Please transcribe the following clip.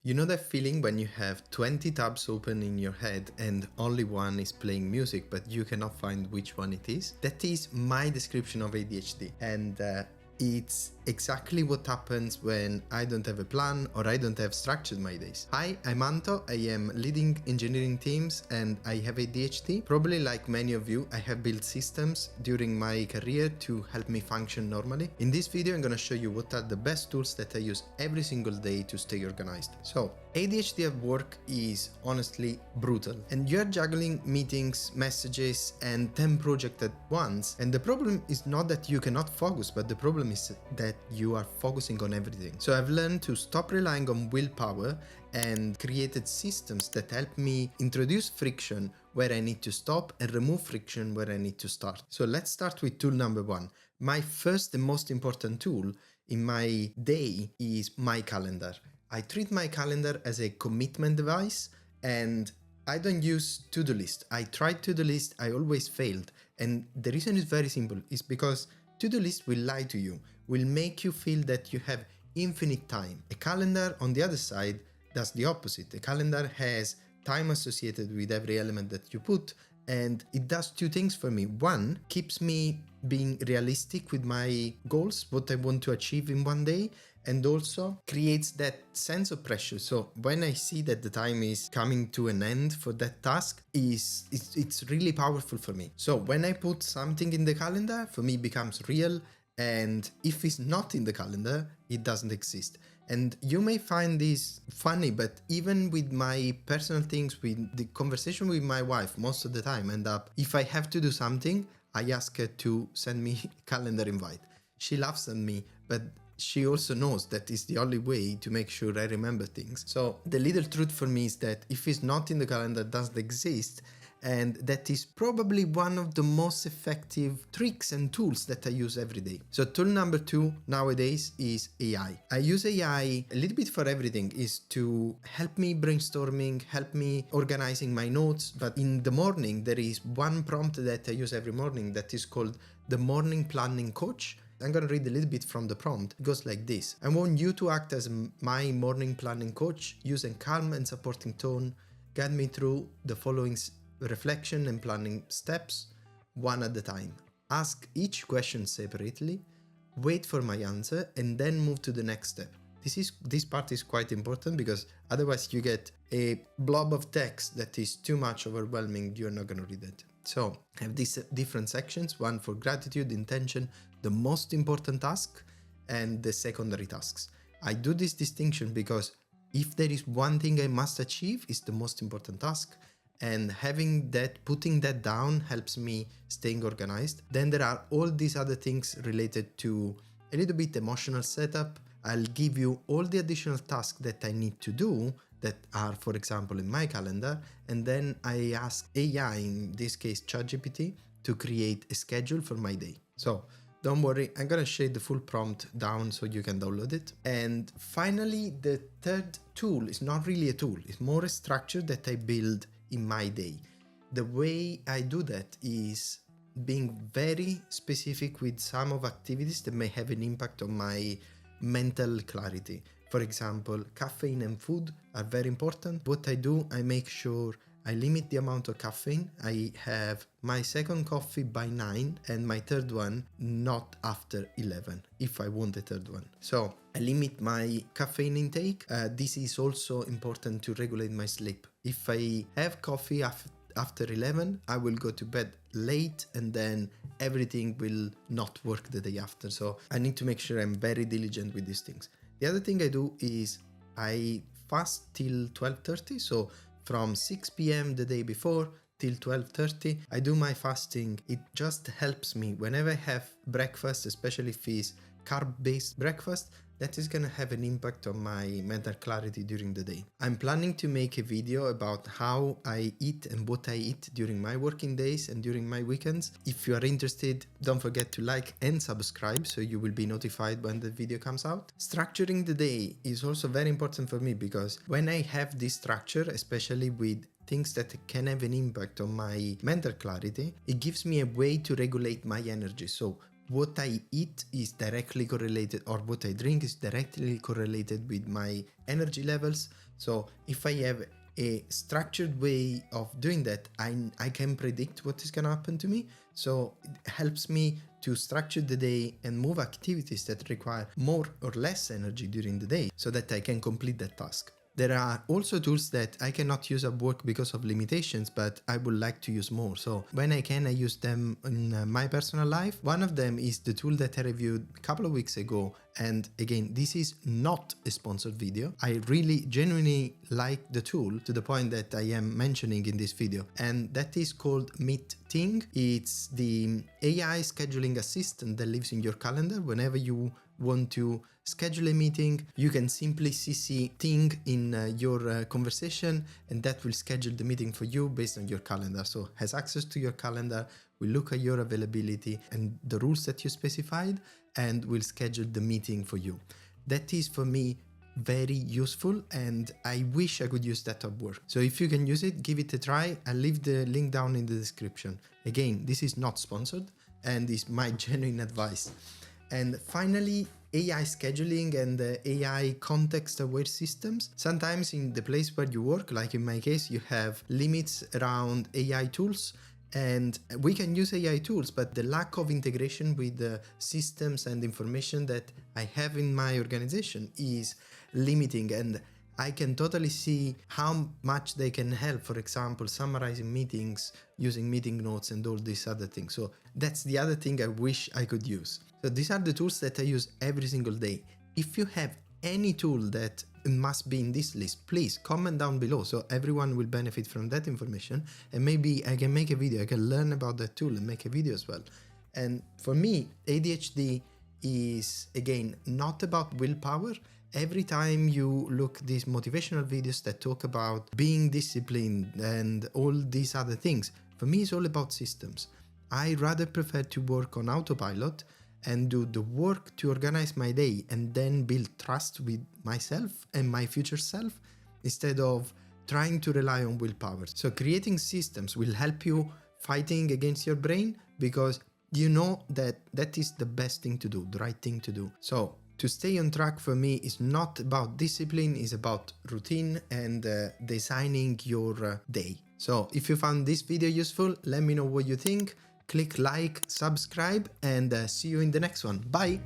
You know that feeling when you have 20 tabs open in your head and only one is playing music, but you cannot find which one it is? That is my description of ADHD. And it's exactly what happens when I don't have a plan or I don't have structured my days. Hi, I'm Anto. I am leading engineering teams and I have ADHD. Probably like many of you, I have built systems during my career to help me function normally. In this video, I'm going to show you what are the best tools that I use every single day to stay organized. So, ADHD at work is honestly brutal, and you're juggling meetings, messages, and 10 projects at once. And the problem is not that you cannot focus, but the problem is that you are focusing on everything. So I've learned to stop relying on willpower and created systems that help me introduce friction where I need to stop and remove friction where I need to start. So let's start with tool number one. My first and most important tool in my day is my calendar. I treat my calendar as a commitment device, and I don't use to-do list. I tried to-do list, I always failed. And the reason is very simple, is because to-do list will lie to you, will make you feel that you have infinite time. A calendar, on the other side, does the opposite. A calendar has time associated with every element that you put, and it does two things for me. One, keeps me being realistic with my goals, what I want to achieve in one day, and also creates that sense of pressure. So when I see that the time is coming to an end for that task, it's really powerful for me. So when I put something in the calendar, for me it becomes real, and if it's not in the calendar, it doesn't exist. And you may find this funny, but even with my personal things, with the conversation with my wife, most of the time end up, if I have to do something, I ask her to send me a calendar invite. She laughs at me, but she also knows that it's the only way to make sure I remember things. So the little truth for me is that if it's not in the calendar, it doesn't exist. And that is probably one of the most effective tricks and tools that I use every day. So tool number two nowadays is AI. I use AI a little bit for everything, is to help me brainstorming, help me organizing my notes. But in the morning, there is one prompt that I use every morning that is called the morning planning coach. I'm going to read a little bit from the prompt. It goes like this. I want you to act as my morning planning coach, using calm and supporting tone. Guide me through the following reflection and planning steps, one at a time. Ask each question separately, wait for my answer, and then move to the next step. This part is quite important, because otherwise you get a blob of text that is too much overwhelming. You're not going to read it. So I have these different sections, one for gratitude, intention, the most important task, and the secondary tasks. I do this distinction because if there is one thing I must achieve, it's the most important task. And having that, putting that down helps me staying organized. Then there are all these other things related to a little bit emotional setup. I'll give you all the additional tasks that I need to do that are, for example, in my calendar. And then I ask AI, in this case ChatGPT, to create a schedule for my day. So don't worry, I'm gonna share the full prompt down so you can download it. And finally, the third tool is not really a tool, it's more a structure that I build in my day. The way I do that is being very specific with some of activities that may have an impact on my mental clarity. For example, caffeine and food are very important. What I do, I make sure I limit the amount of caffeine. I have my second coffee by 9 and my third one not after 11 if I want a third one. So I limit my caffeine intake. This is also important to regulate my sleep. If I have coffee after 11, I will go to bed late and then everything will not work the day after. So I need to make sure I'm very diligent with these things. The other thing I do is I fast till 12:30. So from 6 p.m. the day before till 12:30, I do my fasting. It just helps me whenever I have breakfast, especially if it's carb-based breakfast, that is going to have an impact on my mental clarity during the day. I'm planning to make a video about how I eat and what I eat during my working days and during my weekends. If you are interested, don't forget to like and subscribe so you will be notified when the video comes out. Structuring the day is also very important for me, because when I have this structure, especially with things that can have an impact on my mental clarity, it gives me a way to regulate my energy. So what I eat is directly correlated, or what I drink is directly correlated with my energy levels. So if I have a structured way of doing that, I can predict what is gonna happen to me. So it helps me to structure the day and move activities that require more or less energy during the day so that I can complete that task. There are also tools that I cannot use at work because of limitations, but I would like to use more. So when I can, I use them in my personal life. One of them is the tool that I reviewed a couple of weeks ago. And again, this is not a sponsored video. I really genuinely like the tool to the point that I am mentioning in this video. And that is called Meeting. It's the AI scheduling assistant that lives in your calendar. Whenever you want to schedule a meeting, you can simply CC Ting in your conversation, and that will schedule the meeting for you based on your calendar. So has access to your calendar, will look at your availability and the rules that you specified, and will schedule the meeting for you. That is for me very useful, and I wish I could use that at work. So if you can use it, give it a try. I'll leave the link down in the description. Again, this is not sponsored and is my genuine advice. And finally, AI scheduling and AI context-aware systems. Sometimes in the place where you work, like in my case, you have limits around AI tools, and we can use AI tools, but the lack of integration with the systems and information that I have in my organization is limiting, and I can totally see how much they can help, for example, summarizing meetings, using meeting notes and all these other things. So that's the other thing I wish I could use. So these are the tools that I use every single day. If you have any tool that must be in this list, please comment down below so everyone will benefit from that information, and maybe I can make a video, I can learn about that tool and make a video as well. And for me, ADHD is, again, not about willpower. Every time you look these motivational videos that talk about being disciplined and all these other things, for me it's all about systems. I rather prefer to work on autopilot and do the work to organize my day and then build trust with myself and my future self instead of trying to rely on willpower. So creating systems will help you fighting against your brain, because you know that that is the best thing to do, the right thing to do. So to stay on track for me is not about discipline, it's about routine and designing your day. So if you found this video useful, let me know what you think. Click like, subscribe, and see you in the next one. Bye!